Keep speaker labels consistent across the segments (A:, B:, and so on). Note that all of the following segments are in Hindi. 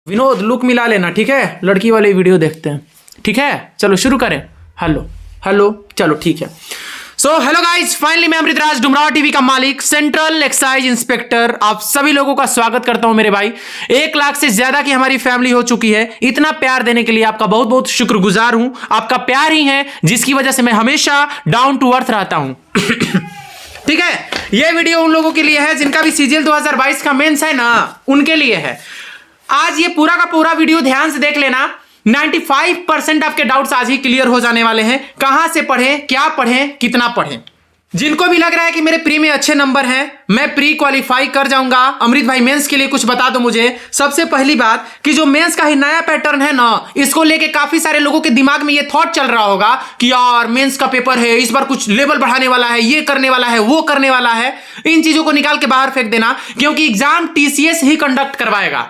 A: विनोद लुक मिला लेना, ठीक है। लड़की वाले वीडियो देखते हैं, ठीक है। चलो शुरू करें। हेलो हेलो, चलो ठीक है। सो हेलो गाइस, फाइनली मैं अमृतराज डुमराव टीवी का मालिक, सेंट्रल एक्साइज इंस्पेक्टर, आप सभी लोगों का स्वागत करता हूं मेरे भाई। 1 लाख से ज्यादा की हमारी फैमिली हो चुकी है। इतना प्यार देने के लिए आपका बहुत बहुत शुक्रगुजार हूं। आपका प्यार ही है जिसकी वजह से मैं हमेशा डाउन टू अर्थ रहता हूं। ठीक है, यह वीडियो उन लोगों के लिए है जिनका भी सीजीएल 2022 का मेंस है ना, उनके लिए है। आज ये पूरा का पूरा वीडियो ध्यान से देख लेना। 95% आपके डाउट्स आज ही क्लियर हो जाने वाले हैं। कहां से पढ़ें, क्या पढ़ें, कितना पढ़ें। जिनको भी लग रहा है कि मेरे प्री में अच्छे नंबर हैं, मैं प्री क्वालिफाई कर जाऊंगा, अमृत भाई मेंस के लिए कुछ बता दो मुझे। सबसे पहली बात कि जो मेंस का ही नया पैटर्न है ना, इसको लेके काफी सारे लोगों के दिमाग में ये थॉट चल रहा होगा कि यार मेंस का पेपर है, इस बार कुछ लेवल बढ़ाने वाला है, ये करने वाला है, वो करने वाला है। इन चीजों को निकाल के बाहर फेंक देना, क्योंकि एग्जाम टीसीएस ही कंडक्ट करवाएगा।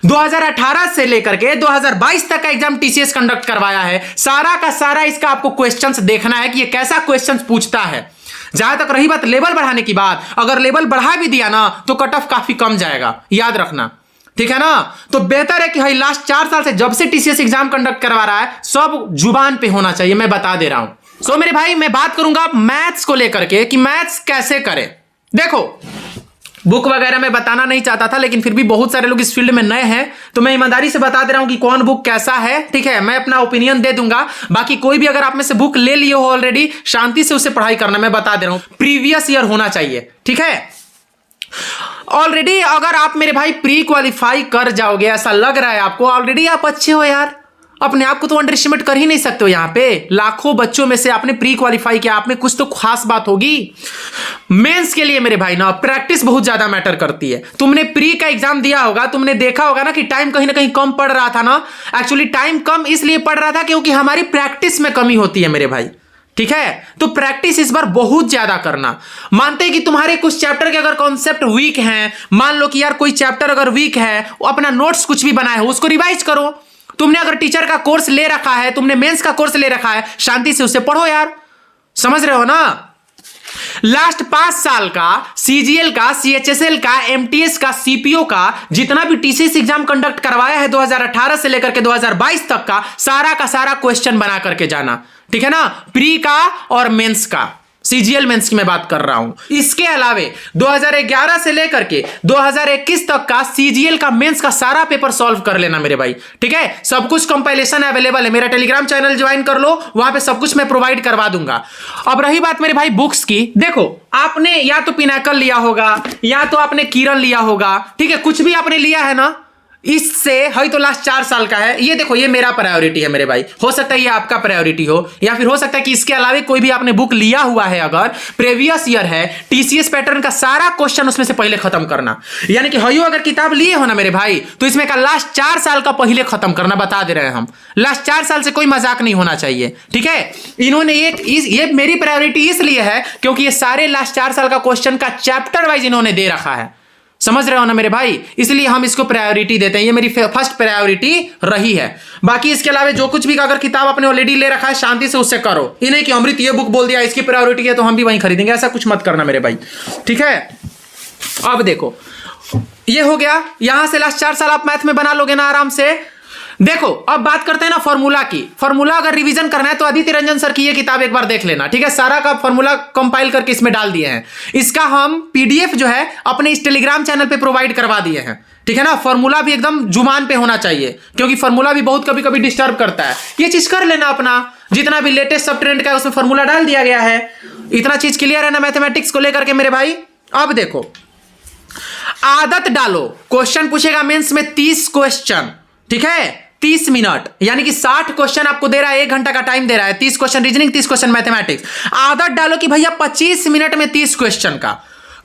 A: 2018 से लेकर के 2022 तक का एग्जाम टीसीएस कंडक्ट करवाया है। सारा का सारा इसका आपको क्वेश्चंस देखना है कि ये कैसा क्वेश्चंस पूछता है। जहां तक रही बात लेवल बढ़ाने की बात, अगर लेवल बढ़ा भी दिया ना तो कट ऑफ काफी कम जाएगा, याद रखना, ठीक है ना। तो बेहतर है कि भाई लास्ट 4 साल से जब से टीसीएस एग्जाम कंडक्ट करवा रहा है, सब जुबान पे होना चाहिए, मैं बता दे रहा हूं। सो मेरे भाई, मैं बात करूंगा मैथ्स को लेकर के कि मैथ्स कैसे करें। देखो, बुक वगैरह मैं बताना नहीं चाहता था, लेकिन फिर भी बहुत सारे लोग इस फील्ड में नए हैं, तो मैं ईमानदारी से बता दे रहा हूं कि कौन बुक कैसा है, ठीक है। मैं अपना ओपिनियन दे दूंगा। बाकी कोई भी अगर आप में से बुक ले लिए हो ऑलरेडी, शांति से उससे पढ़ाई करना, मैं बता दे रहा हूं। प्रीवियस ईयर होना चाहिए, ठीक है। ऑलरेडी अगर आप मेरे भाई प्री क्वालिफाई कर जाओगे, ऐसा लग रहा है आपको, ऑलरेडी आप अच्छे हो यार। अपने आप को तो अंडर एस्टिमेट कर ही नहीं सकते हो। यहां पे लाखों बच्चों में से आपने प्री क्वालिफाई किया, आप में कुछ तो खास बात होगी। मेंस के लिए मेरे भाई ना प्रैक्टिस बहुत ज्यादा मैटर करती है। तुमने प्री का एग्जाम दिया होगा, तुमने देखा होगा ना कि टाइम कहीं ना कहीं कम पड़ रहा था ना। एक्चुअली टाइम कम इसलिए पड़ रहा था क्योंकि हमारी प्रैक्टिस में कमी होती है मेरे भाई, ठीक है। तो प्रैक्टिस इस बार बहुत ज्यादा करना। मानते हैं कि तुम्हारे कुछ चैप्टर के अगर कॉन्सेप्ट वीक हैं, मान लो कि यार कोई चैप्टर अगर वीक है, अपना नोट्स कुछ भी बनाए हो उसको रिवाइज करो। तुमने अगर टीचर का कोर्स ले रखा है, तुमने मेंस का कोर्स ले रखा है, शांति से उसे पढ़ो यार, समझ रहे हो ना। लास्ट 5 साल का सीजीएल का, सीएचएसएल का, एमटीएस का, सीपीओ का जितना भी टीसीएस एग्जाम कंडक्ट करवाया है 2018 से लेकर के 2022 तक का सारा क्वेश्चन बना करके जाना, ठीक है ना। प्री का और मेंस का, सीजीएल मेंस की मैं बात कर रहा हूं। इसके अलावे 2011 से लेकर के 2021 तक का सीजीएल का मेंस का सारा पेपर सॉल्व कर लेना मेरे भाई, ठीक है। सब कुछ कंपाइलेशन अवेलेबल है, मेरा टेलीग्राम चैनल ज्वाइन कर लो, वहां पे सब कुछ मैं प्रोवाइड करवा दूंगा। अब रही बात मेरे भाई बुक्स की, देखो आपने या तो पिनाकल लिया होगा या तो आपने किरण लिया होगा, ठीक है। कुछ भी आपने लिया है ना, इससे है तो लास्ट 4 साल का है। ये देखो, ये मेरा प्रायोरिटी है मेरे भाई, हो सकता है ये आपका प्रायोरिटी हो, या फिर हो सकता है कि इसके अलावा कोई भी आपने बुक लिया हुआ है, अगर प्रीवियस ईयर है, टीसीएस पैटर्न का सारा क्वेश्चन उसमें से पहले खत्म करना। यानी कि हयो अगर किताब लिए हो ना मेरे भाई, तो इसमें का लास्ट 4 साल का पहले खत्म करना, बता दे रहे हैं हम। लास्ट 4 साल से कोई मजाक नहीं होना चाहिए, ठीक है। इन्होंने ये मेरी प्रायोरिटी इसलिए है क्योंकि ये सारे लास्ट 4 साल का क्वेश्चन का चैप्टर वाइज इन्होंने दे रखा है, समझ रहे हो ना मेरे भाई, इसलिए हम इसको प्रायोरिटी देते हैं। ये मेरी फर्स्ट प्रायोरिटी रही है। बाकी इसके अलावा जो कुछ भी अगर किताब आपने ऑलरेडी ले रखा है, शांति से उससे करो। इन्हें कि अमृत ये बुक बोल दिया इसकी प्रायोरिटी है तो हम भी वहीं खरीदेंगे, ऐसा कुछ मत करना मेरे भाई, ठीक है। अब देखो, ये हो गया। यहां से लास्ट 4 साल आप मैथ में बना लोगे ना आराम से। देखो, अब बात करते हैं ना फॉर्मूला की। फॉर्मूला अगर रिवीजन करना है तो आदित्य रंजन सर की ये किताब एक बार देख लेना, ठीक है। सारा का फॉर्मूला कंपाइल करके इसमें डाल दिए हैं। इसका हम पीडीएफ जो है अपने इस टेलीग्राम चैनल पे प्रोवाइड करवा दिए हैं, ठीक है ना। फॉर्मूला भी एकदम जुबान पे होना चाहिए, क्योंकि फॉर्मूला भी बहुत कभी कभी डिस्टर्ब करता है। ये चीज कर लेना अपना, जितना भी लेटेस्ट सब ट्रेंड का है उसमें फॉर्मूला डाल दिया गया है। इतना चीज क्लियर है ना मैथमेटिक्स को लेकर के मेरे भाई। अब देखो, आदत डालो। क्वेश्चन पूछेगा मेंस में 30 क्वेश्चन, ठीक है, 30 मिनट, यानी कि 60 क्वेश्चन आपको दे रहा है, 1 घंटा का टाइम दे रहा है। 30 क्वेश्चन रीजनिंग, 30 क्वेश्चन मैथमेटिक्स। आदत डालो कि भैया 25 मिनट में 30 क्वेश्चन का।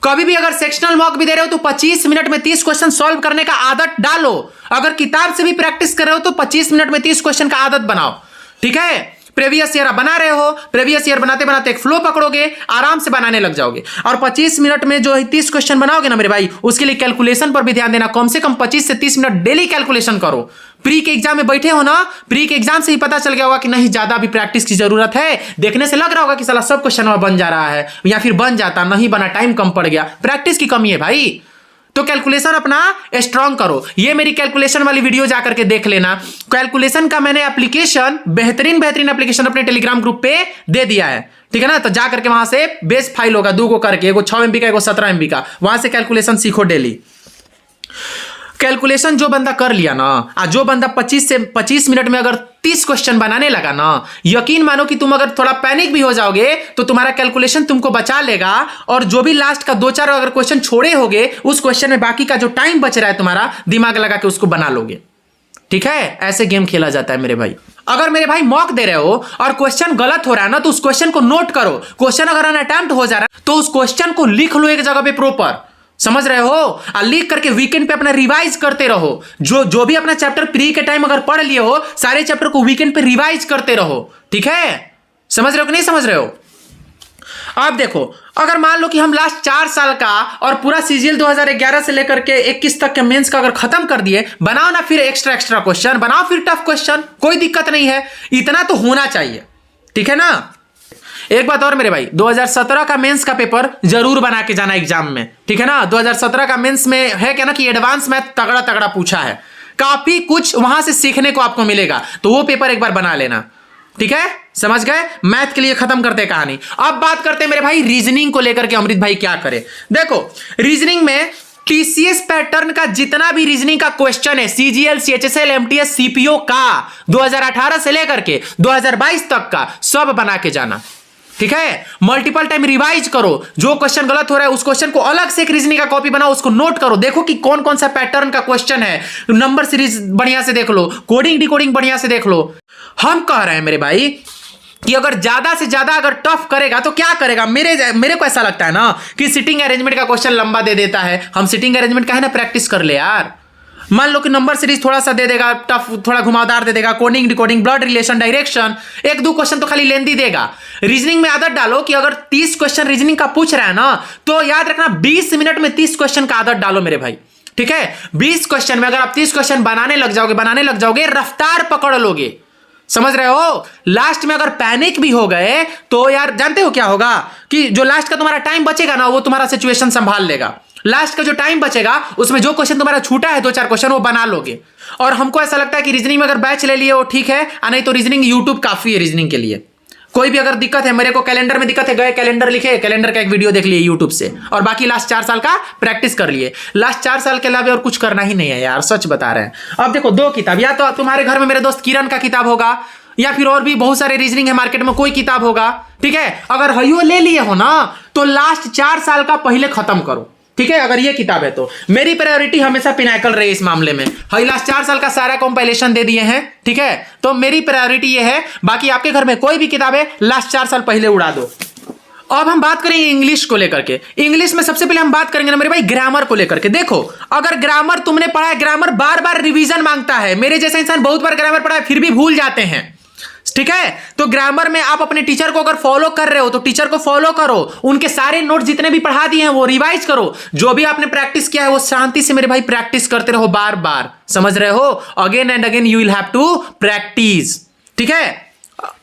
A: कभी भी अगर सेक्शनल मॉक भी दे रहे हो तो 25 मिनट में 30 क्वेश्चन सॉल्व करने का आदत डालो। अगर किताब से भी प्रैक्टिस कर रहे हो तो 25 मिनट में 30 क्वेश्चन का आदत बनाओ, ठीक है। प्रीवियस ईयर बना रहे हो, प्रीवियस ईयर बनाते बनाते एक फ्लो पकड़ोगे, आराम से बनाने लग जाओगे। और 25 मिनट में जो 30 क्वेश्चन बनाओगे ना मेरे भाई, उसके लिए कैलकुलेशन पर भी ध्यान देना। कम से कम 25 से 30 मिनट डेली कैलकुलेशन करो। प्री के एग्जाम में बैठे हो ना, प्री के एग्जाम से ही पता चल गया होगा कि नहीं ज्यादा भी प्रैक्टिस की जरूरत है। देखने से लग रहा होगा कि साला सब क्वेश्चन बन जा रहा है, या फिर बन जाता नहीं बना, टाइम कम पड़ गया, प्रैक्टिस की कमी है भाई। तो कैलकुलेशन अपना स्ट्रांग करो। ये मेरी कैलकुलेशन वाली वीडियो जाकर के देख लेना। कैलकुलेशन का मैंने एप्लीकेशन, बेहतरीन एप्लीकेशन अपने टेलीग्राम ग्रुप पे दे दिया है, ठीक है ना। तो जा करके वहां से बेस फाइल होगा 2 को करके, एगो 6 MB का, एगो 17 MB का, वहां से कैलकुलेशन सीखो डेली। कैलकुलेशन जो बंदा कर लिया ना, जो बंदा 25 मिनट में अगर 30 क्वेश्चन बनाने लगा ना, यकीन मानो कि तुम अगर थोड़ा पैनिक भी हो जाओगे तो तुम्हारा कैलकुलेशन तुमको बचा लेगा। और जो भी लास्ट का 2-4 अगर क्वेश्चन छोड़े होगे, उस क्वेश्चन में बाकी का जो टाइम बच रहा है तुम्हारा, दिमाग लगा के उसको बना लोगे, ठीक है। ऐसे गेम खेला जाता है मेरे भाई। अगर मेरे भाई मॉक दे रहे हो और क्वेश्चन गलत हो रहा है ना, तो उस क्वेश्चन को नोट करो। क्वेश्चन अगर अनअटेम्प्ट हो जा रहा है तो उस क्वेश्चन को लिख लो एक जगह पे प्रॉपर, समझ रहे हो। और लिख करके वीकेंड पे अपना रिवाइज करते रहो। जो भी अपना चैप्टर प्री के टाइम अगर पढ़ लिए हो, सारे चैप्टर को वीकेंड पे रिवाइज करते रहो, ठीक है। समझ रहे हो कि नहीं समझ रहे हो। अब देखो, अगर मान लो कि हम लास्ट 4 साल का और पूरा सीजीएल 2011 से लेकर के 21 तक के मेंस का अगर खत्म कर दिए, बनाओ ना फिर एक्स्ट्रा क्वेश्चन, बनाओ फिर टफ क्वेश्चन, कोई दिक्कत नहीं है। इतना तो होना चाहिए, ठीक है ना। एक बात और मेरे भाई, 2017 का मेंस का पेपर जरूर बना के जाना एग्जाम में, ठीक है ना। 2017 का मेंस में है क्या ना कि एडवांस मैथ तगड़ा पूछा है, काफी कुछ वहां से सीखने को आपको मिलेगा। तो वो पेपर एक बार बना लेना, ठीक है। समझ गए। मैथ के लिए खत्म करते कहानी। अब बात करते हैं मेरे भाई रीजनिंग को लेकर के अमृत भाई क्या करे। देखो, रीजनिंग में टीसीएस पैटर्न का जितना भी रीजनिंग का क्वेश्चन है, सीजीएल, सीएचएसएल, एमटीएस, सीपीओ का 2018 से लेकर के 2022 तक का सब बना के जाना, ठीक है। मल्टीपल टाइम रिवाइज करो। जो क्वेश्चन गलत हो रहा है उस क्वेश्चन को अलग से एक रीजनिंग का कॉपी बनाओ, उसको नोट करो, देखो कि कौन कौन सा पैटर्न का क्वेश्चन है। नंबर सीरीज बढ़िया से देख लो, कोडिंग डिकोडिंग बढ़िया से देख लो। हम कह रहे हैं मेरे भाई कि अगर ज्यादा से ज्यादा अगर टफ करेगा तो क्या करेगा। मेरे को ऐसा लगता है ना कि सिटिंग अरेंजमेंट का क्वेश्चन लंबा दे देता है। हम सिटिंग अरेंजमेंट का है ना प्रैक्टिस कर ले यार। मान लो कि नंबर सीरीज थोड़ा सा दे देगा, टफ थोड़ा घुमावदार दे देगा, coding decoding, blood relation, direction, 1-2 question तो खाली लेंदी देगा। रीजनिंग में आदत डालो कि अगर 30 क्वेश्चन रीजनिंग का पूछ रहा है ना, तो याद रखना 20 मिनट में 30 क्वेश्चन का आदत डालो मेरे भाई, ठीक है। 20 क्वेश्चन में अगर आप 30 क्वेश्चन बनाने लग जाओगे, रफ्तार पकड़ लोगे, समझ रहे हो। लास्ट में अगर पैनिक भी हो गए तो यार जानते हो क्या होगा कि जो लास्ट का तुम्हारा टाइम बचेगा ना, वो तुम्हारा सिचुएशन संभाल लेगा। लास्ट का जो टाइम बचेगा उसमें जो क्वेश्चन तुम्हारा छूटा है 2-4 क्वेश्चन वो बना लोगे। और हमको ऐसा लगता है कि रीजनिंग में अगर बैच ले लिए वो ठीक है, नहीं तो रीजनिंग यूट्यूब काफी है रीजनिंग के लिए। कोई भी अगर दिक्कत है, मेरे को कैलेंडर में दिक्कत है, गए कैलेंडर लिखे, कैलेंडर का एक वीडियो देख लिए यूट्यूब से, और बाकी लास्ट 4 साल का प्रैक्टिस कर लिए। लास्ट 4 साल के अलावा और कुछ करना ही नहीं है यार, सच बता रहे हैं। अब देखो 2 किताब, या तो तुम्हारे घर में मेरे दोस्त किरण का किताब होगा, या फिर और भी बहुत सारे रीजनिंग है मार्केट में, कोई किताब होगा, ठीक है। अगर हयो ले लिए हो ना तो लास्ट 4 साल का पहले खत्म करो, ठीक है। अगर ये किताब है तो मेरी प्रायोरिटी हमेशा पिनाकल रही इस मामले में। लास्ट 4 साल का सारा कंपाइलेशन दे दिए हैं, ठीक है। तो मेरी प्रायोरिटी ये है। बाकी आपके घर में कोई भी किताब है लास्ट 4 साल पहले उड़ा दो। अब हम बात करेंगे इंग्लिश को लेकर के। इंग्लिश में सबसे पहले हम बात करेंगे ना मेरे भाई ग्रामर को लेकर के। देखो, अगर ग्रामर तुमने पढ़ा है, ग्रामर बार बार रिवीजन मांगता है। मेरे जैसा इंसान बहुत बार ग्रामर पढ़ा है फिर भी भूल जाते हैं, ठीक है। तो ग्रामर में आप अपने टीचर को अगर फॉलो कर रहे हो तो टीचर को फॉलो करो, उनके सारे नोट जितने भी पढ़ा दिए हैं वो रिवाइज करो। जो भी आपने प्रैक्टिस किया है वो शांति से मेरे भाई प्रैक्टिस करते रहो बार बार, समझ रहे हो। Again and again you will have to practice, ठीक है।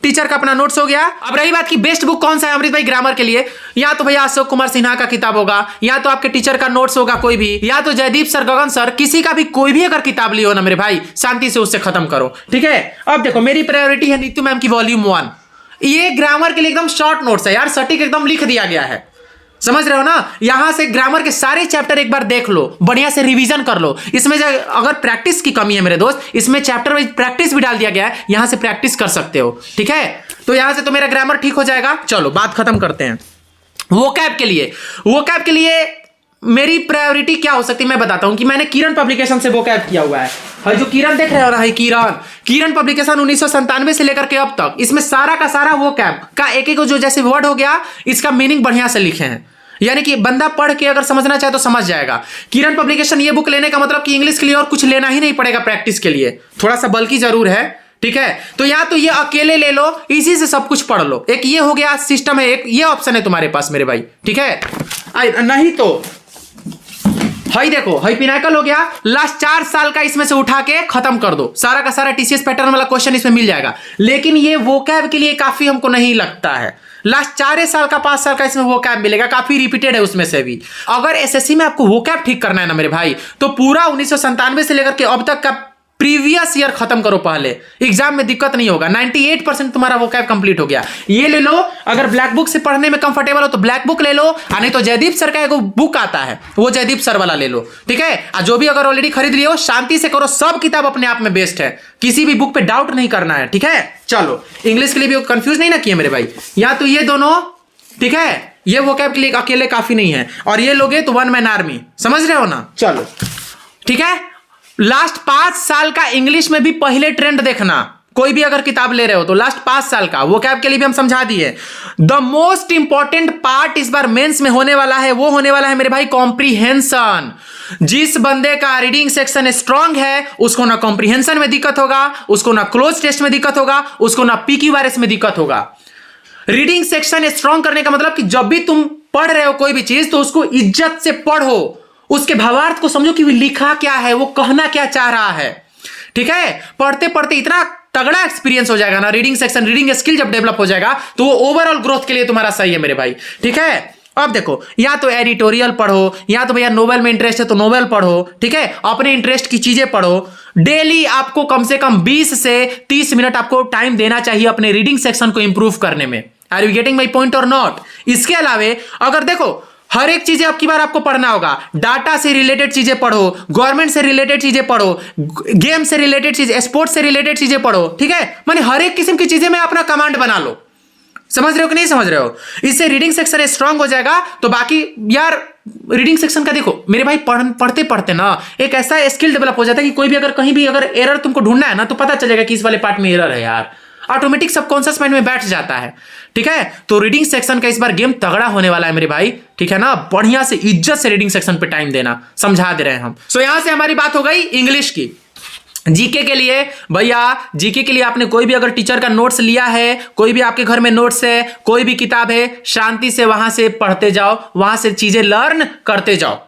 A: टीचर का अपना नोट्स हो गया। अब रही बात की बेस्ट बुक कौन सा है अमृत भाई ग्रामर के लिए, या तो भैया अशोक कुमार सिन्हा का किताब होगा, या तो आपके टीचर का नोट्स होगा कोई भी, या तो जयदीप सर, गगन सर, किसी का भी कोई भी अगर किताब लियो ना मेरे भाई, शांति से उससे खत्म करो, ठीक है। अब देखो, मेरी प्रायोरिटी है नीतू मैम की वॉल्यूम 1। ये ग्रामर के लिए एकदम शॉर्ट नोट्स है यार, सटीक एकदम लिख दिया गया है, समझ रहे हो ना। यहां से ग्रामर के सारे चैप्टर एक बार देख लो, बढ़िया से रिवीजन कर लो। इसमें अगर प्रैक्टिस की कमी है मेरे दोस्त, इसमें चैप्टर वाइज प्रैक्टिस भी डाल दिया गया है, यहां से प्रैक्टिस कर सकते हो, ठीक है। तो यहां से तो मेरा ग्रामर ठीक हो जाएगा। चलो बात खत्म करते हैं। वोकैब के लिए मेरी प्रायोरिटी क्या हो सकती है मैं बताता हूं कि मैंने किरण पब्लिकेशन से वोकैब किया हुआ है। जो किरण देख रहे हो ना, किरण पब्लिकेशन 1997 से लेकर के अब तक, इसमें सारा का सारा वोकैब का एक एक जो जैसे वर्ड हो गया, इसका मीनिंग बढ़िया से लिखे हैं, यानी कि बंदा पढ़ के अगर समझना चाहे तो समझ जाएगा। किरण पब्लिकेशन ये बुक लेने का मतलब कि इंग्लिश के लिए और कुछ लेना ही नहीं पड़ेगा प्रैक्टिस के लिए, थोड़ा सा बल्कि जरूर है, ठीक है। तो या तो ये अकेले ले लो, इसी से सब कुछ पढ़ लो। एक ये हो गया सिस्टम है, एक ये ऑप्शन है तुम्हारे पास मेरे भाई, ठीक है। नहीं तो हाई देखो, हाई पिनाकल हो गया, लास्ट 4 साल का इसमें से उठा के खत्म कर दो, सारा का सारा टीसीएस पैटर्न वाला क्वेश्चन इसमें मिल जाएगा। लेकिन ये वोकैब के लिए काफी हमको नहीं लगता है, लास्ट 4 साल का 5 साल का इसमें वो कैप मिलेगा, काफी रिपीटेड है उसमें से भी। अगर एसएससी में आपको वो कैप ठीक करना है ना मेरे भाई, तो पूरा 1997 से लेकर के अब तक का प्रीवियस ईयर खत्म करो, पहले एग्जाम में दिक्कत नहीं होगा। 98% तुम्हारा वो कैप कंप्लीट हो गया। ये ले लो, अगर ब्लैक बुक से पढ़ने में कंफर्टेबल हो तो ब्लैक बुक ले लो, नहीं तो जयदीप सर का एक बुक आता है, वो जयदीप सर वाला ले लो, ठीक है। जो भी अगर ऑलरेडी खरीद लियो, शांति से करो, सब किताब अपने आप में बेस्ट है, किसी भी बुक पे डाउट नहीं करना है, ठीक है। चलो इंग्लिश के लिए भी कंफ्यूज नहीं ना किए मेरे भाई, या तो ये दोनों, ठीक है, ये वो कैप के लिए अकेले काफी नहीं है, और ये लोगे तो वन मैन आर्मी, समझ रहे हो ना। चलो ठीक है, लास्ट 5 साल का इंग्लिश में भी पहले ट्रेंड देखना, कोई भी अगर किताब ले रहे हो तो लास्ट 5 साल का वो कैप के लिए भी हम समझा दिए। द मोस्ट इंपॉर्टेंट पार्ट इस बार मेंस में होने वाला है, वो होने वाला है मेरे भाई कॉम्प्रीहेंशन। जिस बंदे का रीडिंग सेक्शन स्ट्रांग है उसको ना कॉम्प्रीहेंशन में दिक्कत होगा, उसको ना क्लोज टेस्ट में दिक्कत होगा, उसको ना PQRS में दिक्कत होगा। रीडिंग सेक्शन स्ट्रांग करने का मतलब कि जब भी तुम पढ़ रहे हो कोई भी चीज तो उसको इज्जत से पढ़ो, उसके भावार्थ को समझो कि वो लिखा क्या है, वो कहना क्या चाह रहा है, ठीक है। पढ़ते पढ़ते इतना तगड़ा एक्सपीरियंस हो जाएगा ना, रीडिंग सेक्शन, रीडिंग स्किल जब डेवलप हो जाएगा तो वो ओवरऑल ग्रोथ के लिए तुम्हारा सही है मेरे भाई, ठीक है। अब देखो, या तो एडिटोरियल पढ़ो, या तो भैया नोवेल में इंटरेस्ट है तो नोवेल पढ़ो, ठीक है, अपने इंटरेस्ट की चीजें पढ़ो। डेली आपको कम से कम 20 से 30 मिनट आपको टाइम देना चाहिए अपने रीडिंग सेक्शन को इंप्रूव करने में। Are you getting my point और नॉट। इसके अलावे अगर देखो हर एक चीजें अब की बार आपको पढ़ना होगा, डाटा से रिलेटेड चीजें पढ़ो, गवर्नमेंट से रिलेटेड चीजें पढ़ो, गेम से रिलेटेड चीजें, स्पोर्ट्स से रिलेटेड चीजें पढ़ो, ठीक है। माने हर एक किस्म की चीजें में अपना कमांड बना लो, समझ रहे हो कि नहीं समझ रहे हो। इससे रीडिंग सेक्शन स्ट्रांग हो जाएगा। तो बाकी यार रीडिंग सेक्शन का देखो मेरे भाई, पढ़ते पढ़ते ना एक ऐसा स्किल डेवलप हो जाता है कि कोई भी अगर कहीं भी अगर एरर तुमको ढूंढना है ना तो पता चलेगा कि इस वाले पार्ट में एरर है यार, ऑटोमेटिक सबकॉन्शियस माइंड में बैठ जाता है, ठीक है। तो रीडिंग सेक्शन का इस बार गेम तगड़ा होने वाला है मेरे भाई, ठीक है ना। बढ़िया से इज्जत से रीडिंग सेक्शन पे टाइम देना, समझा दे रहे हैं हम। सो यहां से हमारी बात हो गई इंग्लिश की। जीके के लिए भैया, जीके के लिए आपने कोई भी अगर टीचर का नोट्स लिया है, कोई भी आपके घर में नोट्स है, कोई भी किताब है, शांति से वहां से पढ़ते जाओ, वहां से चीजें लर्न करते जाओ,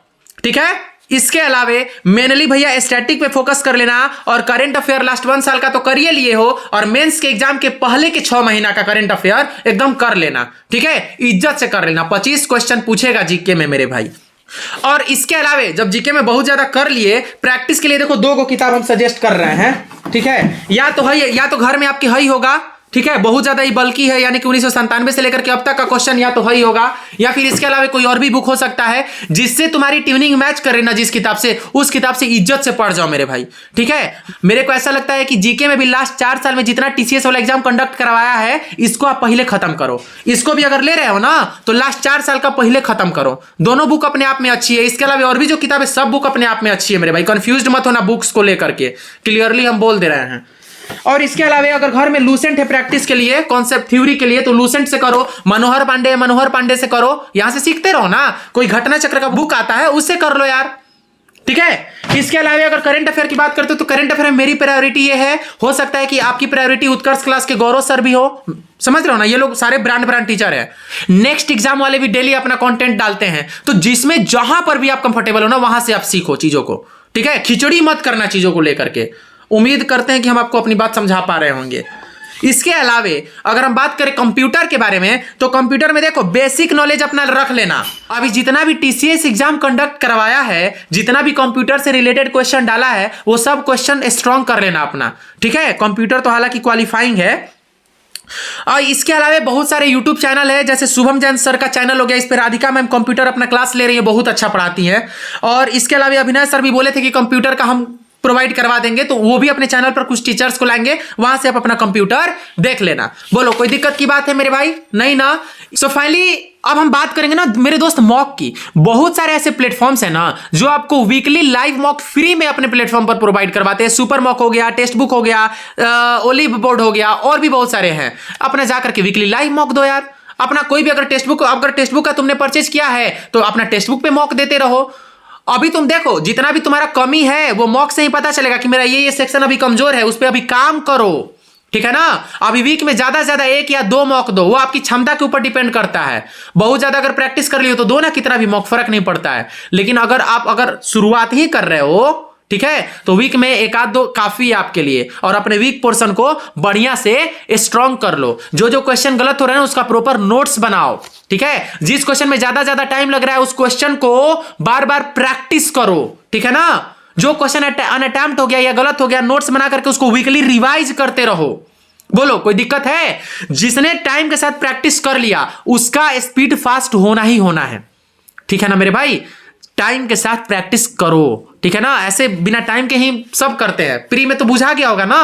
A: ठीक है। इसके अलावे मेनली भैया स्टैटिक पे फोकस कर लेना, और करंट अफेयर लास्ट 1 साल का तो करिए लिए हो, और मेंस के एग्जाम के पहले के 6 महीना का करंट अफेयर एकदम कर लेना, ठीक है, इज्जत से कर लेना। 25 क्वेश्चन पूछेगा जीके में मेरे भाई। और इसके अलावे जब जीके में बहुत ज्यादा कर लिए, प्रैक्टिस के लिए देखो 2 गो किताब हम सजेस्ट कर रहे हैं, ठीक है। या तो है, या तो घर में आपके है ही होगा, ठीक है, बहुत ज्यादा ही बल्कि है, यानी कि 1997 से लेकर के अब तक का क्वेश्चन या तो है ही होगा, या फिर इसके अलावा कोई और भी बुक हो सकता है जिससे तुम्हारी ट्यूनिंग मैच करे ना, जिस किताब से, उस किताब से इज्जत से पढ़ जाओ मेरे भाई, ठीक है। मेरे को ऐसा लगता है कि जीके में भी लास्ट 4 साल में जितना टीसीएस वाला एग्जाम कंडक्ट करवाया है, इसको आप पहले खत्म करो। इसको भी अगर ले रहे हो ना तो लास्ट 4 साल का पहले खत्म करो। दोनों बुक अपने आप में अच्छी है, इसके अलावा और भी जो किताब है सब बुक अपने आप में अच्छी है मेरे भाई, कंफ्यूज मत होना बुक्स को लेकर के, क्लियरली हम बोल दे रहे हैं। और इसके अलावा अगर घर में लूसेंट है प्रैक्टिस के लिए, कॉन्सेप्ट थ्योरी के लिए, तो लूसेंट से करो, मनोहर पांडे से करो, यहां से सीखते रहो ना। कोई घटना चक्र का बुक आता है उससे कर लो यार, ठीक है। इसके अलावा अगर करंट अफेयर की बात करते हो तो करंट अफेयर में मेरी प्रायोरिटी ये है, हो सकता है कि आपकी प्रायोरिटी उत्कर्ष क्लास के गौरव सर भी हो, समझ रहे हो ना। ये लोग सारे ब्रांड टीचर है, नेक्स्ट एग्जाम वाले भी डेली अपना कंटेंट डालते हैं, तो जिसमें जहां पर भी आप कंफर्टेबल हो ना वहां से आप सीखो चीजों को, ठीक है। खिचड़ी मत करना चीजों को लेकर के। उम्मीद करते हैं कि हम आपको अपनी बात समझा पा रहे होंगे। इसके अलावे अगर हम बात करें कंप्यूटर के बारे में, तो कंप्यूटर में देखो बेसिक नॉलेज अपना रख लेना। अभी जितना भी टीसीएस एग्जाम कंडक्ट करवाया है, जितना भी कंप्यूटर से रिलेटेड क्वेश्चन डाला है, वो सब क्वेश्चन स्ट्रांग कर लेना अपना, ठीक है। कंप्यूटर तो हालांकि क्वालिफाइंग है। और इसके अलावा बहुत सारे यूट्यूब चैनल है, जैसे शुभम जैन सर का चैनल हो गया, इस पर राधिका मैम कंप्यूटर अपना क्लास ले रही है, बहुत अच्छा पढ़ाती है। और इसके अलावा अभिनय सर भी बोले थे कि कंप्यूटर का हम प्रोवाइड करवा देंगे, तो वो भी अपने चैनल पर कुछ टीचर्स को लाएंगे, वहां से आप अपना कंप्यूटर देख लेना। बोलो कोई दिक्कत की बात है मेरे भाई? नहीं ना। सो फाइनली अब हम बात करेंगे ना मेरे दोस्त मॉक की। बहुत सारे ऐसे प्लेटफॉर्म्स हैं ना जो आपको वीकली लाइव मॉक फ्री में अपने प्लेटफॉर्म पर प्रोवाइड करवाते हैं। सुपर मॉक हो गया, टेक्स्ट बुक हो गया, ओलिव बोर्ड हो गया, और भी बहुत सारे हैं। अपना जाकर के वीकली लाइव मॉक दो यार। अपना कोई भी अगर टेक्स्ट बुक का तुमने परचेज किया है तो अपना टेक्स्ट बुक पे मॉक देते रहो। अभी तुम देखो जितना भी तुम्हारा कमी है वो मॉक से ही पता चलेगा कि मेरा ये सेक्शन अभी कमजोर है, उस पर अभी काम करो, ठीक है ना। अभी वीक में ज्यादा से ज्यादा 1 या 2 मॉक दो, वो आपकी क्षमता के ऊपर डिपेंड करता है। बहुत ज्यादा अगर प्रैक्टिस कर लियो तो दो ना, कितना भी मॉक, फर्क नहीं पड़ता है। लेकिन अगर आप शुरुआत ही कर रहे हो, ठीक है। तो वीक में एक आध दो काफी है आपके लिए, और अपने वीक पोर्शन को बढ़िया से स्ट्रॉन्ग कर लो। जो जो क्वेश्चन गलत हो रहे हैं उसका प्रॉपर नोट्स बनाओ, ठीक है। जिस क्वेश्चन में ज्यादा टाइम लग रहा है उस क्वेश्चन को बार बार प्रैक्टिस करो, ठीक है ना। जो क्वेश्चन अनअटेम्प्ट हो गया या गलत हो गया, नोट्स बना करके उसको वीकली रिवाइज करते रहो। बोलो कोई दिक्कत है? जिसने टाइम के साथ प्रैक्टिस कर लिया उसका स्पीड फास्ट होना ही होना है, ठीक है ना मेरे भाई। टाइम के साथ प्रैक्टिस करो, ठीक है ना। ऐसे बिना टाइम के ही सब करते हैं। प्री में तो बुझा गया होगा ना,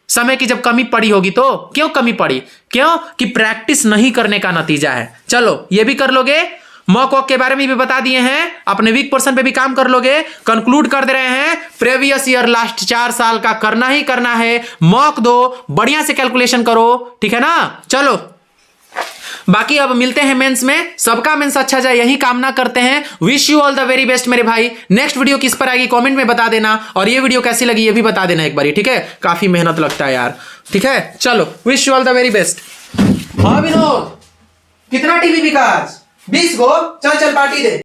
A: समय की जब कमी पड़ी होगी तो। क्यों कमी पड़ी? क्यों कि प्रैक्टिस नहीं करने का नतीजा है। चलो ये भी कर लोगे, मॉक वॉक के बारे में भी बता दिए हैं, अपने वीक पोर्शन पे भी काम कर लोगे। कंक्लूड कर दे रहे हैं, प्रीवियस ईयर लास्ट 4 साल का करना ही करना है। मॉक दो, बढ़िया से कैलकुलेशन करो, ठीक है ना। चलो बाकी अब मिलते हैं मेंस में। सबका मेंस अच्छा जाए यही कामना करते हैं। Wish you all the very best मेरे भाई। नेक्स्ट वीडियो किस पर आएगी कमेंट में बता देना, और ये वीडियो कैसी लगी ये भी बता देना एक बार, ठीक है। काफी मेहनत लगता है यार, ठीक है। चलो wish you all the very best. हाँ विनोद, कितना टीवी बिका आज? 20 गो? चल पार्टी दे।